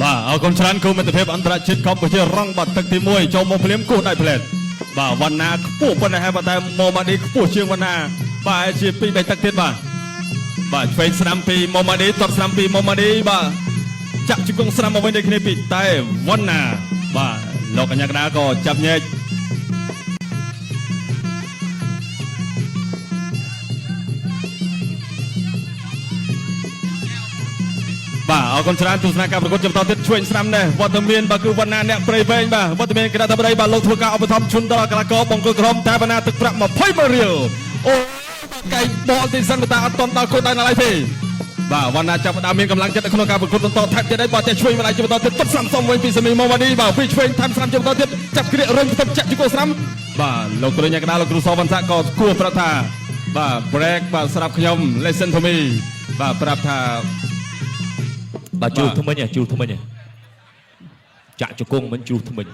បាទអរគុណច្រើនគូមិត្តភាពអន្តរជាតិកម្ពុជារងបាត់ទឹកទី1ចូលមកភ្លាមគោះដៃផ្លែតបាទវណ្ណាខ្ពស់ប៉ុណ្ណេះហើយតែម៉ូម៉ាឌីខ្ពស់ជាងវណ្ណាបាទជា2 3ទឹកទៀតបាទឆ្វេងស្ដាំពីម៉ូម៉ាឌីតតស្ដាំពីម៉ូម៉ាឌីបាទចាក់ជង្គង់ស្ដាំមកវិញដូចគ្នាពីតែវណ្ណាបាទលោកកញ្ញាកណ្ដាលក៏ចាប់ញែកបាទអរគុណច្រើនទស្សនាការប្រកួតជាបន្តទៀតឆ្វេងស្ដាំនេះវត្តមានបាទគឺវណ្ណាអ្នកព្រៃវែងបាទវត្តមានគណៈតំបដីបាទលោកធ្វើការឧបត្ថម្ភជូនដល់កីឡាករបង្គោលក្រមតែបណ្ណាទឹកប្រាក់20,000រៀលអូកែបោលទីសិនតាអត់ទាន់ដល់គោលដៅណាឡើយទេបាទវណ្ណាចាប់ផ្ដើមមានកម្លាំងចិត្តនៅក្នុងការប្រកួតបន្តថែមទៀតហើយបាទតែឆ្វេងម្ដាយជាបន្តទៀតទឹកស្រាំសំវិញពីសមីម៉ូម៉ាឌីបាទពីឆ្វេងថែមស្រាំជាបន្តទៀតចាប់គ្រារុញផ្ទប់ចាក់ជាគោស្រាំបាទលោកគ្រូញ៉ាកណ្ដាលលោកគ្រូសវណ្ណស័កក៏គួរប្រាប់ថាបាទ break បាទស្រាប់ខ្ញុំ listen to me បាទប្រាប់ថាបាទជួថ្មិញជួថ្មិញចាក់ជង្គង់មិនជួថ្មិញ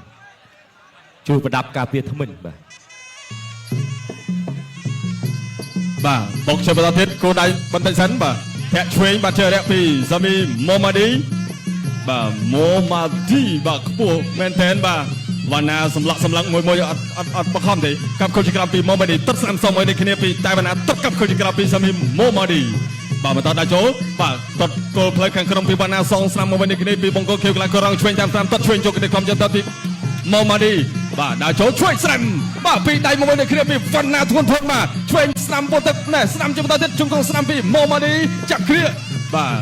ជួប្រដាប់ការពារថ្មិញបាទបុកជាបន្តទៀតគោដៃបន្តិចសិនបាទធាក់ឆ្វេងបាទជើរៈពីសាមីម៉ូម៉ាឌីបាទម៉ូម៉ាឌីបាទខ្ពស់មែនទែនបាទវណ្ណាសម្លឹកមួយអត់បខំទេកាប់ខុសជាក្រៅពីម៉ូម៉ាឌីទឹកស្ដាំសមមួយនេះគ្នាពីតែវណ្ណាទឹកកាប់ខុសជាក្រៅពីសាមីម៉ូម៉ាឌីបាទបន្តដាក់ចូលបាទតត់គោលផ្លូវខាងក្រុមពីវណ្ណាសងស្ដាំមកវិញនេះគ្នាពីបង្គោលខៀវកន្លងក្រងឆ្វេងតាមស្ដាំតត់ឆ្វេងចូលទៅក្រុមចតទីម៉ូម៉ាឌីបាទដាក់ចូលឆ្វេងស្ដាំបាទពីដៃមកវិញនេះគ្នាពីវណ្ណាធ្ងន់ធំបាទឆ្វេងស្ដាំពោះទឹកណែស្ដាំជាបន្តទៀតជង្គង់ស្ដាំពីម៉ូម៉ាឌីចាក់គ្រាបាទ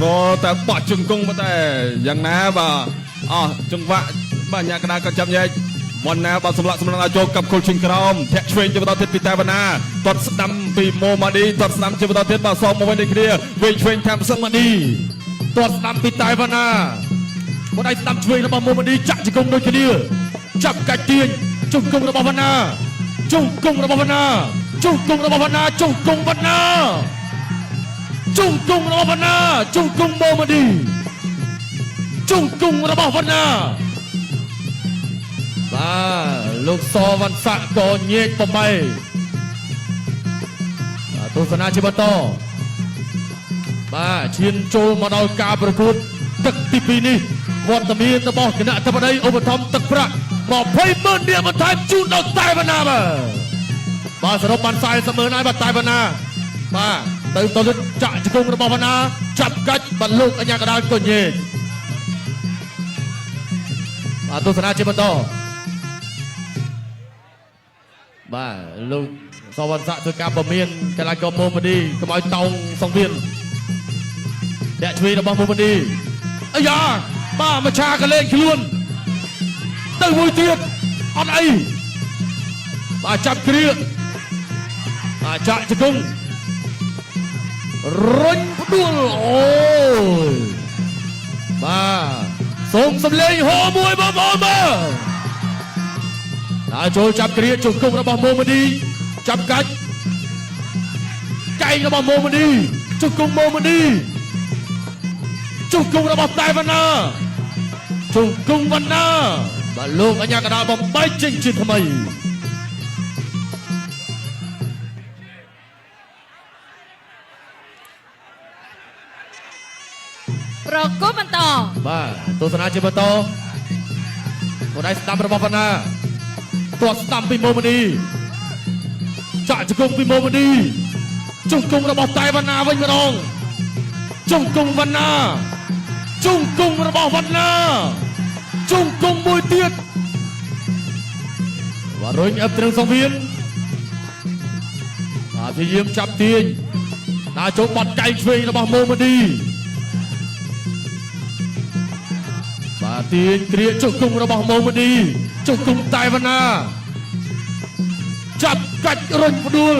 រតែបោះជង្គង់តែយ៉ាងណាបាទអស់ចង្វាក់បាទញ៉ាកណ្ដាលក៏ចាប់ញែកវណ្ណាបាទសម្លាក់សម្លឹងចូលកាប់គល់ជើងក្រោមធាក់ឆ្វេងជាបន្តទៀតពីតែវណ្ណាតត់ស្ដាំពីម៉ូម៉ាឌីតត់ស្ដាំជាបន្តទៀតបាទសងមកវិញនេះគ្នាវិញឆ្វេងតាមសឹកម៉ាឌីតត់ស្ដាំពីតែវណ្ណាមកដៃស្ដាំឆ្វេងរបស់ម៉ូម៉ាឌីចាក់ជង្គង់ដូចគ្នាចាប់កាច់ទាញជង្គង់របស់វណ្ណាជង្គង់របស់វណ្ណាជង្គង់របស់វណ្ណាជង្គង់វណ្ណាជង្គង់របស់វណ្ណាជង្គង់ម៉ូម៉ាឌីជង្គង់របស់វណ្ណាបាទលោកសវណ្ណស័កក៏ញែកប្របែទស្សនាជាបន្តបាទឈានចូលមកដល់ការប្រកួតទឹកទី2នេះវត្តមានរបស់គណៈអធិបតីឧបត្ថម្ភទឹកប្រាក់20,000រៀលបន្ថែមជូនដល់តែវណ្ណាបាទសរុបបាន40,000ហើយបាទតែវណ្ណាបាទទៅតលិតចាក់ជង្គង់របស់វណ្ណាចាប់កាច់បាទលោកអញ្ញាកណ្ដាលក៏ញែកបាទទស្សនាជាបន្តបាទលោកសវណ្ណស័កធ្វើការពមៀនកីឡាករម៉ូម៉ាឌីកុំឲ្យតោងសង្វៀនអ្នកឆ្វេងរបស់ម៉ូម៉ាឌីអាយ៉ាបាទមច្ឆាក៏លេងខ្លួនទៅមួយទៀតអត់អីបាទចាប់គ្រាបាទចាក់ជង្គង់រុញផ្ដួលអូយបាទសូមសំឡេងហោមួយបងប្អូនមើលដល់ចូលចាប់គ្រាជង្គង់របស់ម៉ូម៉ាឌីចាប់កាច់កែងរបស់ម៉ូម៉ាឌីជង្គង់ម៉ូម៉ាឌីជង្គង់របស់តែវណ្ណាជង្គង់វណ្ណាបាទលោកអញ្ញាកណ្ដាលបំបែកចេញជាថ្មីប្រកួតបន្តបាទទស្សនាជាបន្តមកដៃស្ដាំរបស់វណ្ណាទាត់ស្ដាំពីម៉ូម៉ាឌីចាក់ជង្គង់ពីម៉ូម៉ាឌីជង្គង់របស់តែវណ្ណាវិញម្ដងជង្គង់វណ្ណាជង្គង់របស់វណ្ណាជង្គង់មួយទៀតបាទរុញអឹបត្រឹងសង្វៀនបាទព្យាយាមចាប់ទាញដល់ចូលបាត់កែងឆ្វេងរបស់ម៉ូម៉ាឌីបាទទាញគ្រាជង្គង់របស់ម៉ូម៉ាឌីជង្គង់តែវណ្ណាចាប់កាច់រុញផ្ដួល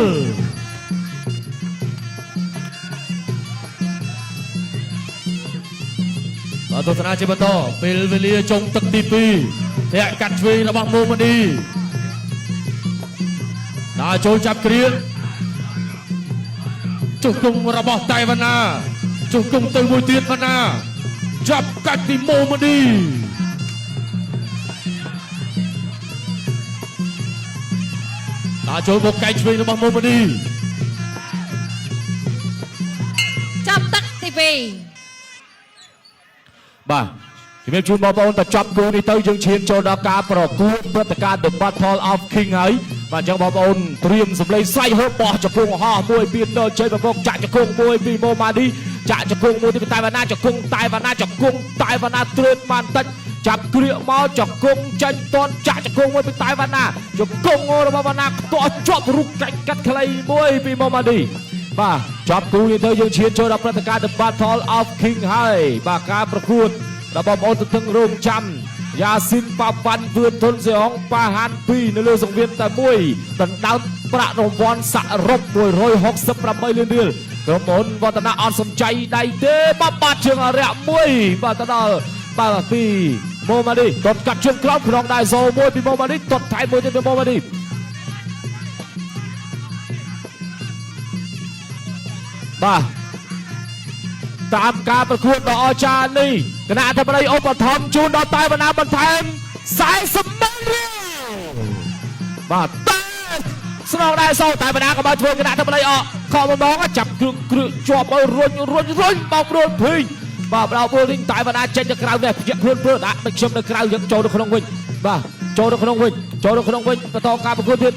បាទទស្សនាជាបន្តពេលវេលាចុងទឹកទី2ធាក់កាត់ឆ្វេងរបស់ម៉ូម៉ាឌីដល់ចូលចាប់គ្រាជង្គង់របស់តែវណ្ណាជង្គង់ទៅមួយទៀតវណ្ណាចាប់កាច់ពីម៉ូម៉ាឌីដល់ចូលមកកែងឆ្វេងរបស់ម៉ូម៉ាឌីចាប់ទឹកទី2 បាទជំរាបជូនបងប្អូនតចប់គូនេះទៅយើងឈានចូលដល់ការប្រកួតព្រឹត្តិការណ៍ The Battle of King ហើយបាទអញ្ចឹងបងប្អូនត្រៀមសម្លេងស្រែកហូបបោះជង្គង់ហោះមួយពីដល់ជ័យប្រកបចាក់ជង្គង់មួយពីម៉ូម៉ាឌីចាក់ជង្គង់មួយទីតែវណ្ណាជង្គង់តែវណ្ណាជង្គង់តែវណ្ណាត្រួតបានតិចចាប់គ្រាកមកជង្គង់ចាញ់តនចាក់ជង្គង់មួយពីតែវណ្ណាជង្គង់របស់វណ្ណាខ្ទាស់ជាប់រូបកាច់កាត់ខ្លីមួយពីម៉ូម៉ាឌីបាទចាប់គូនេះទៅយើងឈានចូលដល់ព្រឹត្តិការណ៍ The Battle of King ហើយបាទការប្រកួតរបស់បងប្អូនទទឹងរងចាំយ៉ាស៊ីនប៉ាវ៉ាន់វឿនធុនសេអងប៉ាហាន2នៅលើសង្វៀនតែមួយដណ្ដើមប្រាក់រង្វាន់សរុប168លានរៀលក្រុមហ៊ុនវឌ្ឍនៈអត់សំចៃដៃទេបាត់ជើងអរិយមួយបាទទៅដល់បាទពីម៉ូម៉ាឌីទាត់កាត់ជើងក្រោមក្នុងដៃសូមួយពីម៉ូម៉ាឌីទាត់ថែមមួយទៀតពីម៉ូម៉ាឌីបាទតាមការប្រកួតដ៏អស្ចារ្យនេះគណៈអធិបតីឧបត្ថម្ភជូនដល់តែវណ្ណាបន្ថែម40ម៉ឺនរៀលបាទតែស្នងដែរសោតែវណ្ណាក៏បានធ្វើគណៈអធិបតីអខំម្ដងចាប់គ្រឿងជាប់ឲ្យរុញបោករួនភីងបាទបោករួនវិញតែវណ្ណាចេញទៅក្រៅនេះភ្ញាក់ខ្លួនព្រឹកដាក់ដឹកខ្ញុំនៅក្រៅយើងចូលទៅក្នុងវិញបាទចូលទៅក្នុងវិញបន្តការប្រកួតទៀត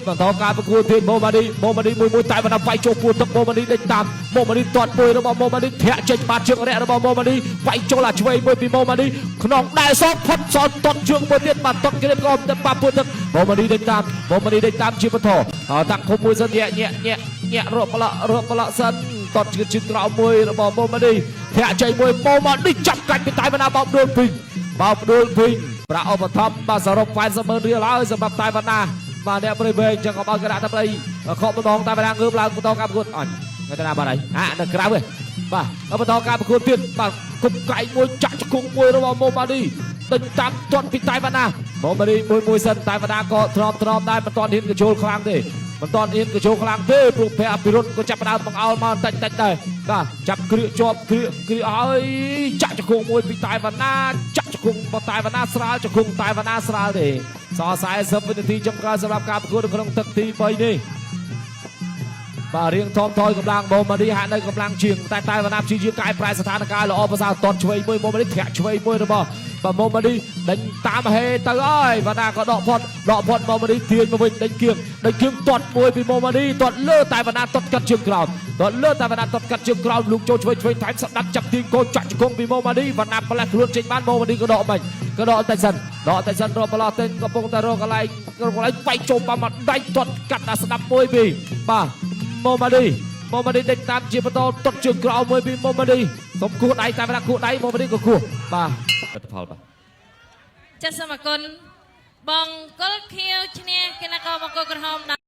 ម៉ូម៉ាឌីមួយតែបណ្ដាវាយចូលពួរទឹកម៉ូម៉ាឌីដេញតាមម៉ូម៉ាឌីទាត់មួយរបស់ម៉ូម៉ាឌីធាក់ចេញបាត់ជើងរយៈរបស់ម៉ូម៉ាឌីវាយចូលអាឆ្វេងមួយពីម៉ូម៉ាឌីក្នុងដែរសោផុតសល់ទាត់ជើងមួយទៀតបាទទាត់គ្រៀបក៏ទៅបាត់ពួរទឹកម៉ូម៉ាឌីដេញតាមជាបន្តដាក់ឃុំមួយសិនញាក់រកប្លក់សិនទាត់ជើងក្រោមមួយរបស់ម៉ូម៉ាឌីធាក់ចេញមួយម៉ូម៉ាឌីចាប់កាច់ពីតែបណ្ដាបោកដួលភីងប្រាក់ឧបត្ថម្ភបាទសរុប40ម៉ឺនរៀលហើយសម្រាប់តែវណ្ណាបាទអ្នកប្រិយវែងចឹងក៏បើគណៈតែប្រិយខកម្ដងតែវណ្ណាងើបឡើងបន្តការប្រកួតអញតែណាបាទហើយនៅក្រៅទេបាទបន្តការប្រកួតទៀតបាទគប់កែងមួយចាក់ជង្គង់មួយរបស់ម៉ូម៉ាឌីដេញតាមទាត់ពីតែវណ្ណាម៉ូម៉ាឌីមួយសិនតែវណ្ណាក៏ទ្រាំដែរមិនទាន់ហ៊ានកញ្ចូលខ្លាំងទេព្រោះព្រះអភិរុទ្ធក៏ចាប់ផ្ដើមបង្អោលមកតិចដែរបាទចាប់គ្រាកជាប់គ្រាកហើយចាក់ជង្គង់មួយពីតែវណ្ណាចាក់ជង្គង់របស់តែវណ្ណាស្រាលជង្គង់តែវណ្ណាស្រាលទេសល់40វិនាទីចុងក្រោយសម្រាប់ការប្រកួតនៅក្នុងទឹកទី3នេះបាទរៀងថមថយកម្លាំងម៉ូម៉ាឌីហាក់នៅកម្លាំងជាងតែវណ្ណាព្យាយាមកែប្រែស្ថានភាពល្អប្រសើរទាត់ឆ្វេងមួយម៉ូម៉ាឌីធាក់ឆ្វេងមួយរបស់បាទម៉ូម៉ាឌីដេញតាមហេទៅហើយវណ្ណាក៏ដកផុតម៉ូម៉ាឌីទាញមកវិញដេញគៀងទាត់មួយពីម៉ូម៉ាឌីទាត់លើតែវណ្ណាទាត់កាត់ជើងក្រោមលោកចូលឆ្វេងថែមស្ដាប់ចាប់ទាញកូនចាក់ជង្គង់ពីម៉ូម៉ាឌីវណ្ណាផ្លែខ្លួនចេញបានម៉ូម៉ាឌីក៏ដកបាញ់ក៏ដកតែសិនរកបឡោះទៅកំពុងតែរកកន្លែងវាយចូលបាមកដៃទាត់កាត់ដល់ស្ដាប់មួយពីបាទម៉ូម៉ាឌីដេញតាមជាបន្តទាត់ជើងក្រោមមួយពីម៉ូម៉ាឌីសុំគោះដៃតែវណ្ណាគោះដៃម៉ូម៉ាឌីក៏គោះបាទលទ្ធផលបាទចាសសូមអរគុណបងកុលខៀវឈ្នះគណៈកម្មការក្រហម